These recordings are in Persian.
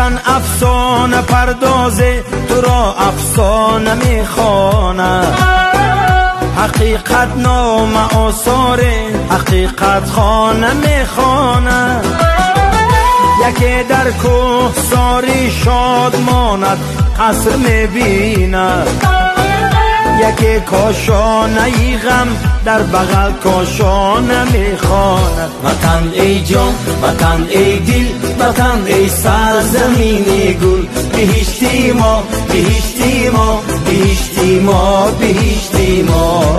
وطن افسانه پردازه، تو را افسانه میخوانه. حقیقت نام آثاره، حقیقت خانه میخوانه. یکی در کوه ساری شاد ماند، قصر میبیند. یکی کاشانه ای غم در بغل کاشانه میخواند. وطن ای جان، وطن ای دل، وطن ای سرزمین گل. بهشتی ما، بهشتی ما، بهشتی ما، بهشتی ما.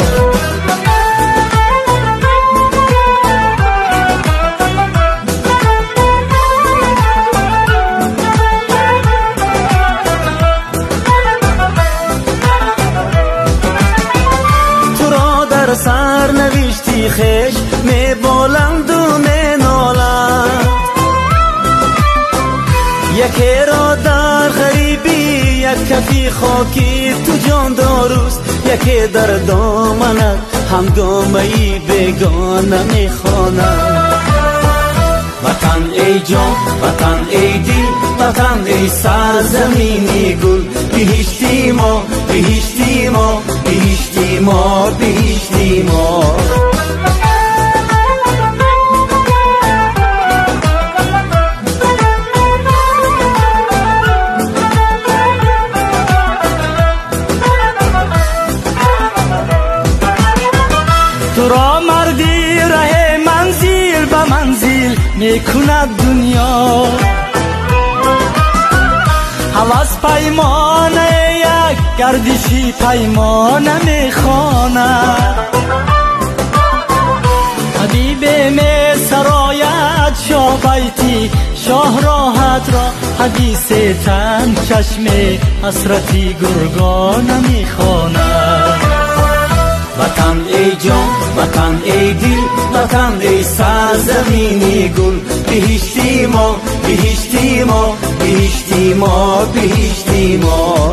سر نوشتی خش می بالند و می نالند. یکی را در غریبی یک کفی خاکی تو جان داروست. یکی در دامنت همگامه‌ای بیگانه می خواند. وطن ای جان، وطن ای دل، وطن ای سرزمین گل. بهشتی ما، بهشتی ما، بهشتی ما، بهشتی ما. تو را مردی ره منزل به منزل میکند دنیا. هوس پیمانه یک گردشی پیمانه میخواند. حبیب می سرایت شاه بیتی شاه راحت را. حدیث تن چشم حسرتی گرگانه میخواند. وطن ای جان، وطن ای دل، وطن ای سرزمین گل. بهشتی ما، بهشتی ما، بهشتی ما، بهشتی ما.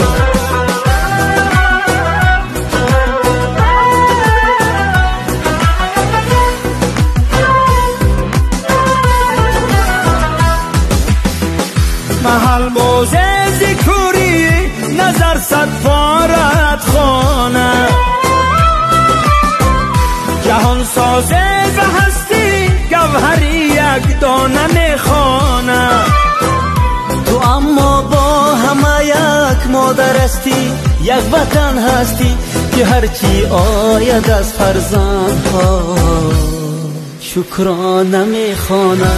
محل موزه ذکری نظر صد فارت خانه. جهان سازه و هستی گوهری یک دانه میخوانه. تو اما با همه یک مادر هستی، یک وطن هستی که هرچی آید از فرزندها شکرانه میخوانه.